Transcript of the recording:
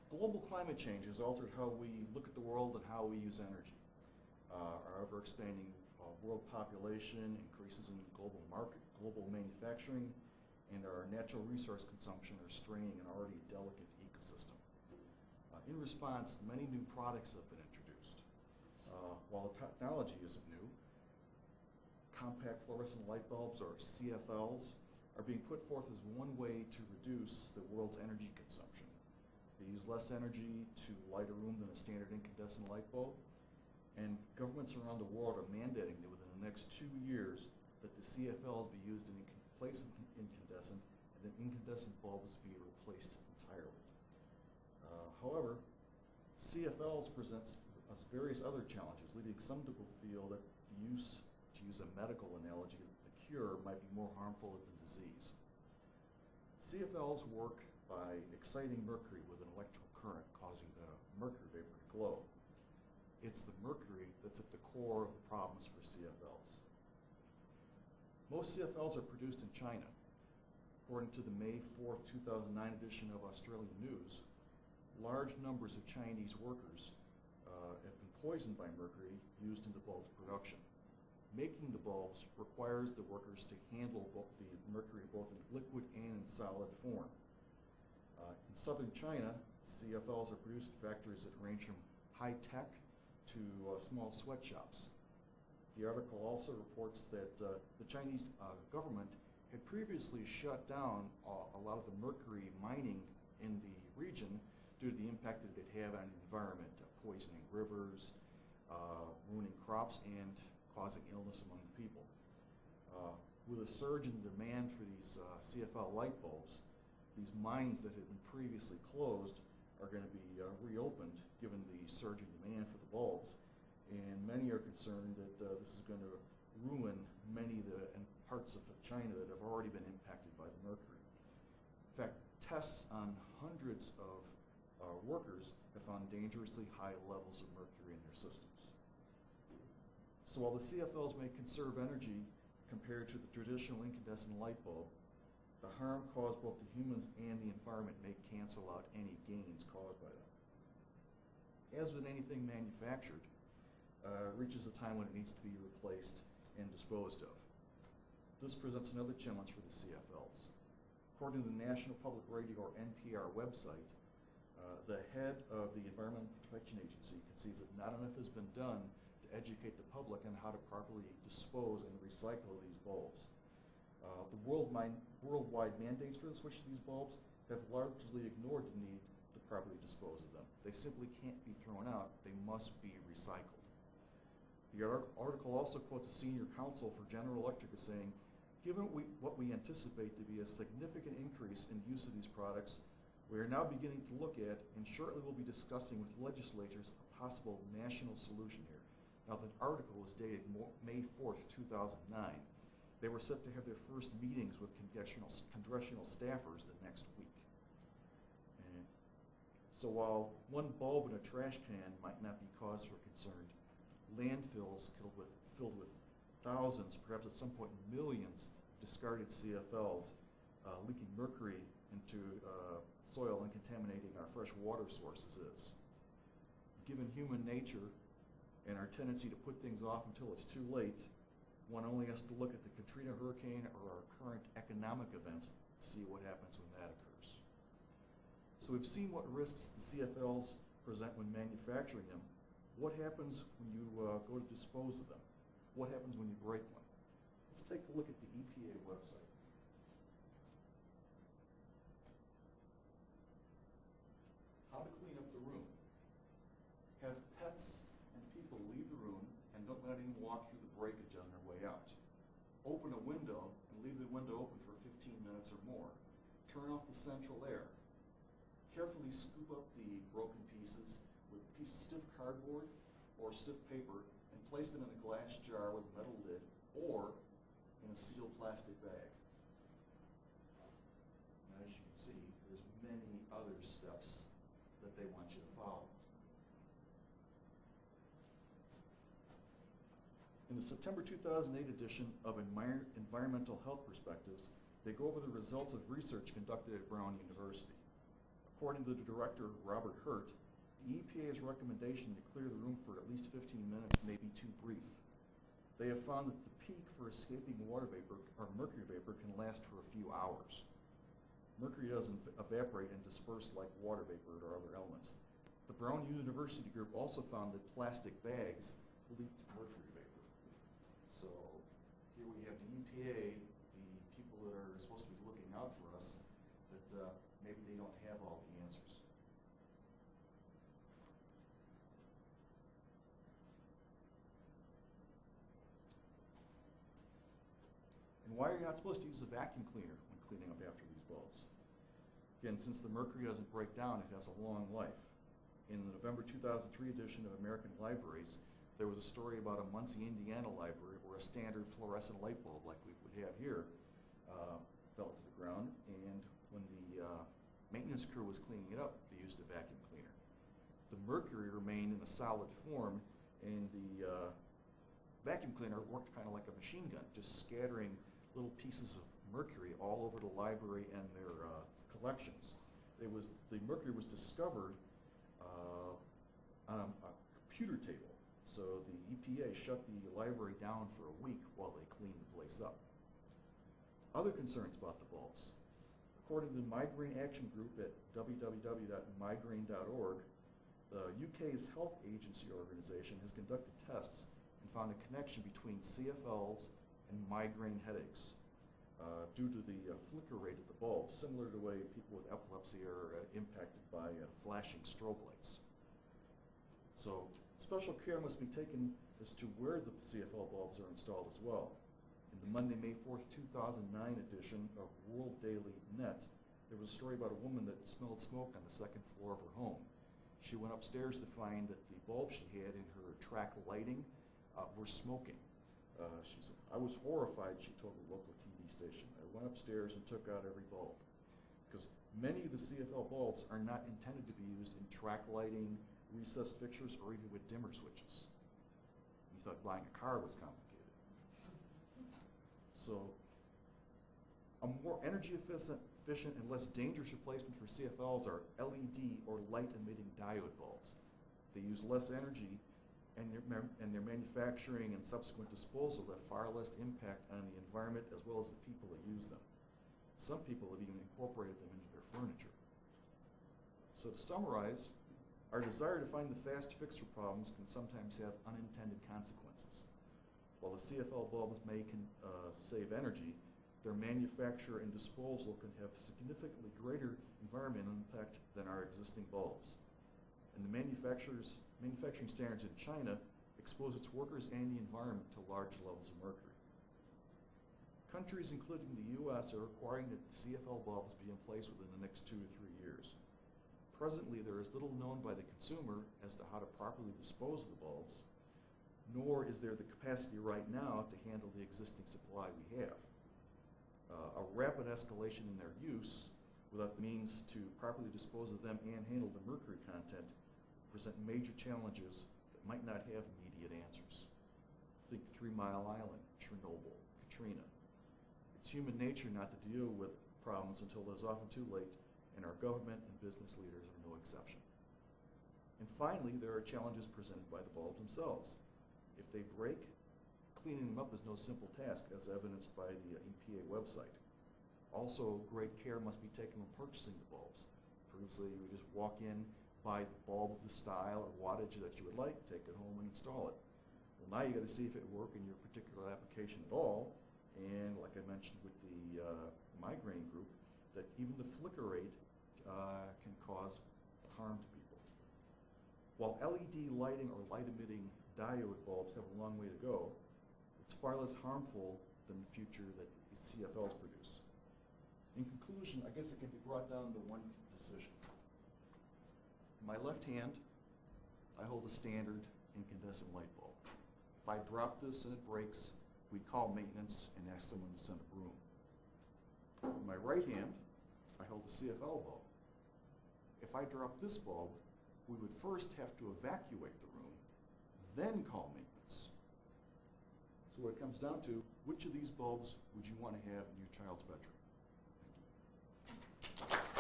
Global climate change has altered how we look at the world and how we use energy. Our ever-expanding world population, increases in global manufacturing, and our natural resource consumption are straining an already delicate ecosystem. In response, many new products have been introduced. While the technology isn't new, compact fluorescent light bulbs, or CFLs, are being put forth as one way to reduce the world's energy consumption. They use less energy to light a room than a standard incandescent light bulb, and governments around the world are mandating that within the next 2 years that the CFLs be used in place of incandescent, and that incandescent bulbs be replaced entirely. However, CFLs presents us various other challenges, leading some to feel that the use, to use a medical analogy, the cure might be more harmful than disease. CFLs work by exciting mercury with an electrical current, causing the mercury vapor to glow. It's the mercury that's at the core of the problems for CFLs. Most CFLs are produced in China. According to the May 4th, 2009 edition of Australian News, large numbers of Chinese workers have been poisoned by mercury used in the bulb's production. Making the bulbs requires the workers to handle the mercury both in liquid and in solid form. In southern China, CFLs are produced in factories that range from high-tech to small sweatshops. The article also reports that the Chinese government had previously shut down a lot of the mercury mining in the region due to the impact that it had on the environment, poisoning rivers, ruining crops, and causing illness among the people. With a surge in demand for these CFL light bulbs, these mines that had been previously closed are going to be reopened given the surge in demand for the bulbs. And many are concerned that this is going to ruin many of the parts of China that have already been impacted by the mercury. In fact, tests on hundreds of workers have found dangerously high levels of mercury in their systems. So while the CFLs may conserve energy compared to the traditional incandescent light bulb, the harm caused both to humans and the environment may cancel out any gains caused by them. As with anything manufactured, it reaches a time when it needs to be replaced and disposed of. This presents another challenge for the CFLs. According to the National Public Radio, or NPR, website, the head of the Environmental Protection Agency concedes that not enough has been done to educate the public on how to properly dispose and recycle these bulbs. The worldwide mandates for the switch to these bulbs have largely ignored the need to properly dispose of them. They simply can't be thrown out, they must be recycled. The article also quotes a senior counsel for General Electric as saying, given what we anticipate to be a significant increase in use of these products, we are now beginning to look at, and shortly we'll be discussing with legislators, a possible national solution here. Now, the article was dated May 4th, 2009. They were set to have their first meetings with congressional staffers the next week. And so while one bulb in a trash can might not be cause for concern, landfills filled with thousands, perhaps at some point millions, of discarded CFLs leaking mercury into soil and contaminating our fresh water sources is. Given human nature and our tendency to put things off until it's too late, one only has to look at the Katrina hurricane or our current economic events to see what happens when that occurs. So we've seen what risks the CFLs present when manufacturing them. What happens when you go to dispose of them? What happens when you break one? Let's take a look at the EPA website. How to clean up the room. Have pets and people leave the room and don't let anyone walk through the breakage on their way out. Open a window and leave the window open for 15 minutes or more. Turn off the central air. Carefully scoop up the broken pieces with a piece of stiff cardboard or stiff paper and place them in a glass jar with a metal lid or in a sealed plastic bag. Now, as you can see, there's many other steps that they want you to follow. In the September 2008 edition of Environmental Health Perspectives, they go over the results of research conducted at Brown University. According to the director, Robert Hurt, the EPA's recommendation to clear the room for at least 15 minutes may be too brief. They have found that the peak for escaping water vapor, or mercury vapor, can last for a few hours. Mercury doesn't evaporate and disperse like water vapor or other elements. The Brown University group also found that plastic bags leaked mercury vapor. So here we have the EPA, the people that are supposed to be looking out for us, that maybe they don't have all the answers. And why are you not supposed to use a vacuum cleaner when cleaning up after these bulbs? Again, since the mercury doesn't break down, it has a long life. In the November 2003 edition of American Libraries, there was a story about a Muncie, Indiana library where a standard fluorescent light bulb, like we would have here, fell to the ground, and when the maintenance crew was cleaning it up, they used a vacuum cleaner. The mercury remained in a solid form, and the vacuum cleaner worked kind of like a machine gun, just scattering little pieces of mercury all over the library and their collections. The mercury was discovered on a computer table, so the EPA shut the library down for a week while they cleaned the place up. Other concerns about the bulbs. According to the Migraine Action Group at www.migraine.org, the UK's health agency organization has conducted tests and found a connection between CFLs and migraine headaches due to the flicker rate of the bulb, similar to the way people with epilepsy are impacted by flashing strobe lights. So special care must be taken as to where the CFL bulbs are installed as well. In the Monday, May 4th, 2009 edition of World Daily Net, there was a story about a woman that smelled smoke on the second floor of her home. She went upstairs to find that the bulbs she had in her track lighting were smoking. She said, "I was horrified," she told the local TV station. "I went upstairs and took out every bulb." Because many of the CFL bulbs are not intended to be used in track lighting, recessed fixtures, or even with dimmer switches. You thought buying a car was complicated. So a more energy efficient and less dangerous replacement for CFLs are LED or light emitting diode bulbs. They use less energy, and their manufacturing and subsequent disposal have far less impact on the environment as well as the people that use them. Some people have even incorporated them into their furniture. So to summarize, our desire to find the fast fix for problems can sometimes have unintended consequences. While the CFL bulbs may save energy, their manufacture and disposal can have significantly greater environmental impact than our existing bulbs. And the manufacturing standards in China expose its workers and the environment to large levels of mercury. Countries, including the US, are requiring that the CFL bulbs be in place within the next 2 to 3 years. Presently, there is little known by the consumer as to how to properly dispose of the bulbs, nor is there the capacity right now to handle the existing supply we have. A rapid escalation in their use without the means to properly dispose of them and handle the mercury content present major challenges that might not have immediate answers. Think 3 Mile Island, Chernobyl, Katrina. It's human nature not to deal with problems until it is often too late, and our government and business leaders are no exception. And finally, there are challenges presented by the bulbs themselves. If they break, cleaning them up is no simple task, as evidenced by the EPA website. Also, great care must be taken when purchasing the bulbs. Previously, you would just walk in, buy the bulb of the style or wattage that you would like, take it home and install it. Well, now you got to see if it will work in your particular application at all. And like I mentioned with the migraine group, that even the flicker rate can cause harm to people. While LED lighting or light-emitting diode bulbs have a long way to go, it's far less harmful than the future that the CFLs produce. In conclusion, I guess it can be brought down to one decision. In my left hand, I hold a standard incandescent light bulb. If I drop this and it breaks, we'd call maintenance and ask someone to send a broom. In my right hand, I hold a CFL bulb. If I drop this bulb, we would first have to evacuate the room, then call maintenance. So what it comes down to, which of these bulbs would you want to have in your child's bedroom? Thank you.